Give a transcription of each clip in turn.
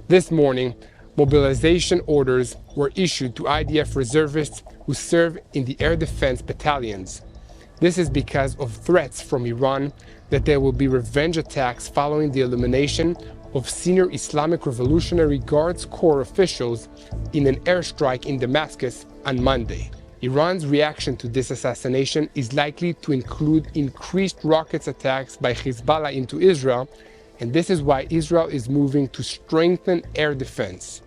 This morning, mobilization orders were issued to IDF reservists who serve in the air defense battalions. This is because of threats from Iran that there will be revenge attacks following the elimination of senior Islamic Revolutionary Guards Corps officials in an airstrike in Damascus on Monday. Iran's reaction to this assassination is likely to include increased rockets attacks by Hezbollah into Israel, and this is why Israel is moving to strengthen air defense.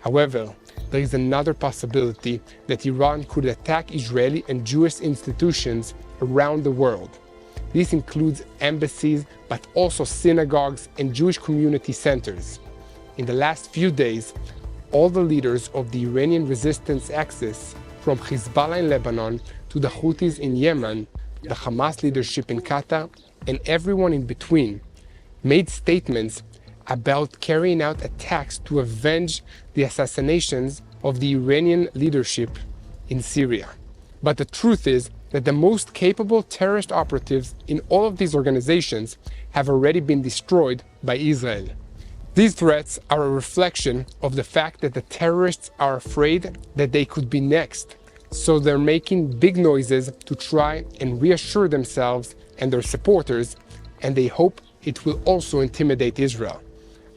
However, there is another possibility that Iran could attack Israeli and Jewish institutions around the world. This includes embassies, but also synagogues and Jewish community centers. In the last few days, all the leaders of the Iranian resistance axis, from Hezbollah in Lebanon to the Houthis in Yemen, the Hamas leadership in Qatar, and everyone in between, made statements about carrying out attacks to avenge the assassinations of the Iranian leadership in Syria. But the truth is that the most capable terrorist operatives in all of these organizations have already been destroyed by Israel. These threats are a reflection of the fact that the terrorists are afraid that they could be next, so they're making big noises to try and reassure themselves and their supporters, and they hope it will also intimidate Israel.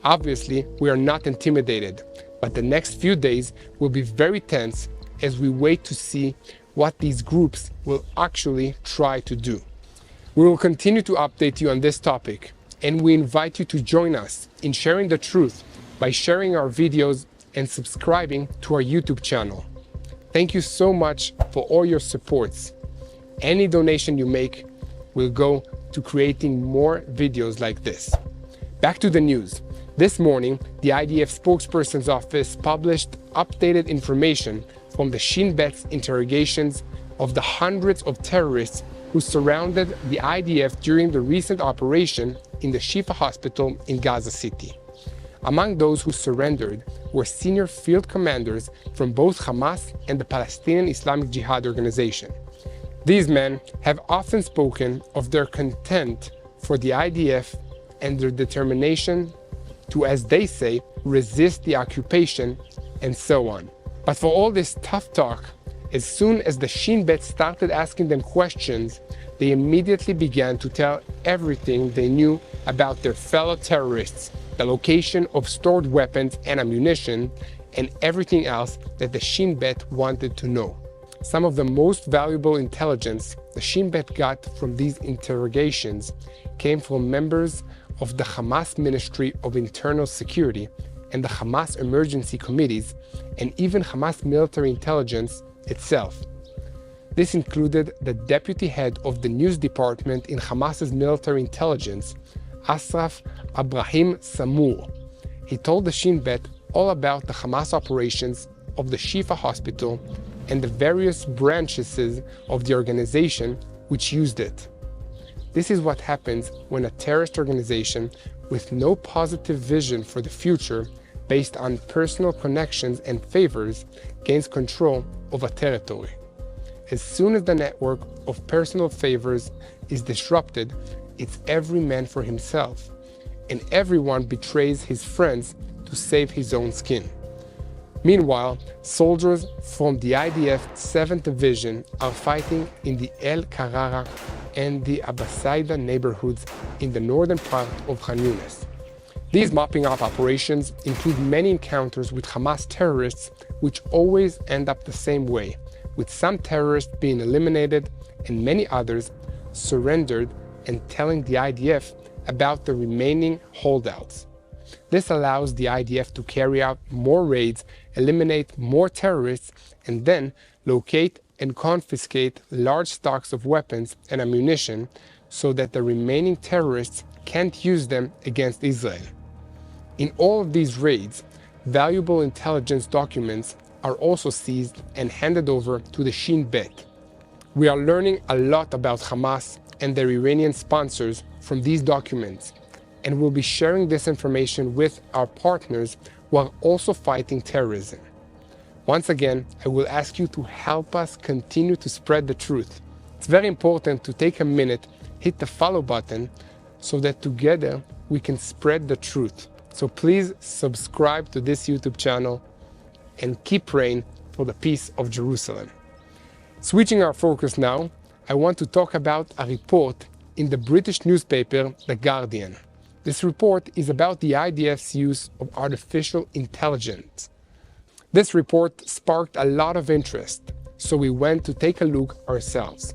Obviously, we are not intimidated, but the next few days will be very tense as we wait to see what these groups will actually try to do. We will continue to update you on this topic, and we invite you to join us in sharing the truth by sharing our videos and subscribing to our YouTube channel. Thank you so much for all your supports. Any donation you make will go to creating more videos like this. Back to the news. This morning, the IDF spokesperson's office published updated information from the Shin Bet's interrogations of the hundreds of terrorists who surrounded the IDF during the recent operation in the Shifa hospital in Gaza City. Among those who surrendered were senior field commanders from both Hamas and the Palestinian Islamic Jihad organization. These men have often spoken of their contempt for the IDF and their determination to, as they say, resist the occupation and so on. But for all this tough talk, as soon as the Shin Bet started asking them questions, they immediately began to tell everything they knew about their fellow terrorists, the location of stored weapons and ammunition, and everything else that the Shin Bet wanted to know. Some of the most valuable intelligence the Shin Bet got from these interrogations came from members of the Hamas Ministry of Internal Security and the Hamas emergency committees, and even Hamas military intelligence itself. This included the deputy head of the news department in Hamas's military intelligence, Asraf Abrahim Samur. He told the Shin Bet all about the Hamas operations of the Shifa hospital and the various branches of the organization which used it. This is what happens when a terrorist organization with no positive vision for the future, based on personal connections and favors, gains control of a territory. As soon as the network of personal favors is disrupted, it's every man for himself, and everyone betrays his friends to save his own skin. Meanwhile, soldiers from the IDF 7th Division are fighting in the El Karara and the Abbasaida neighborhoods in the northern part of Khan Yunis. These mopping up operations include many encounters with Hamas terrorists, which always end up the same way, with some terrorists being eliminated and many others surrendered and telling the IDF about the remaining holdouts. This allows the IDF to carry out more raids, eliminate more terrorists, and then locate and confiscate large stocks of weapons and ammunition so that the remaining terrorists can't use them against Israel. In all of these raids, valuable intelligence documents are also seized and handed over to the Shin Bet. We are learning a lot about Hamas and their Iranian sponsors from these documents, and we'll be sharing this information with our partners while also fighting terrorism. Once again, I will ask you to help us continue to spread the truth. It's very important to take a minute, hit the follow button, so that together we can spread the truth. So please subscribe to this YouTube channel and keep praying for the peace of Jerusalem. Switching our focus now, I want to talk about a report in the British newspaper, The Guardian. This report is about the IDF's use of artificial intelligence. This report sparked a lot of interest, so we went to take a look ourselves.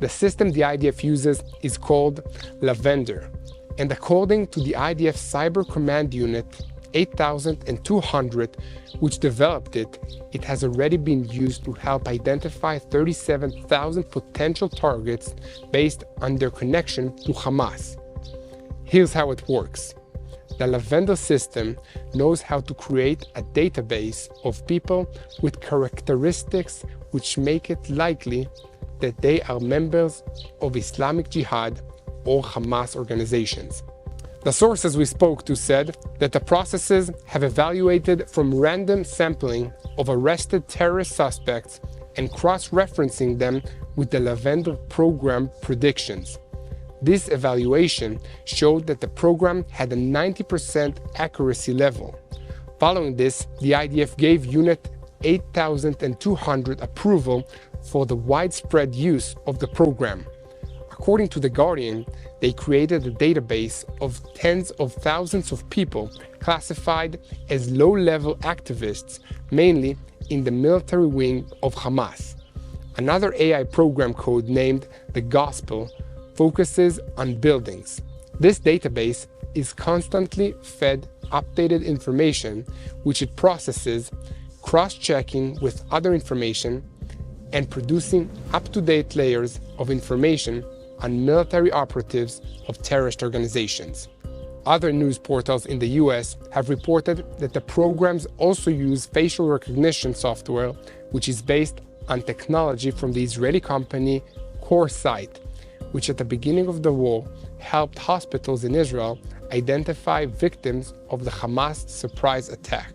The system the IDF uses is called Lavender, and according to the IDF Cyber Command Unit 8200, which developed it, it has already been used to help identify 37,000 potential targets based on their connection to Hamas. Here's how it works. The Lavender system knows how to create a database of people with characteristics which make it likely that they are members of Islamic Jihad or Hamas organizations. The sources we spoke to said that the processes have evaluated from random sampling of arrested terrorist suspects and cross-referencing them with the Lavender program predictions. This evaluation showed that the program had a 90% accuracy level. Following this, the IDF gave Unit 8200 approval for the widespread use of the program. According to The Guardian, they created a database of tens of thousands of people classified as low-level activists, mainly in the military wing of Hamas. Another AI program code named The Gospel focuses on buildings. This database is constantly fed updated information, which it processes, cross-checking with other information, and producing up-to-date layers of information on military operatives of terrorist organizations. Other news portals in the US have reported that the programs also use facial recognition software, which is based on technology from the Israeli company CoreSight, which at the beginning of the war helped hospitals in Israel identify victims of the Hamas surprise attack.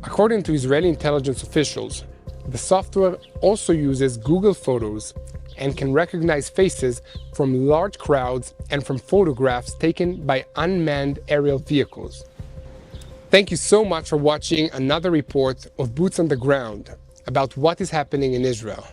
According to Israeli intelligence officials, the software also uses Google Photos and can recognize faces from large crowds and from photographs taken by unmanned aerial vehicles. Thank you so much for watching another report of Boots on the Ground about what is happening in Israel.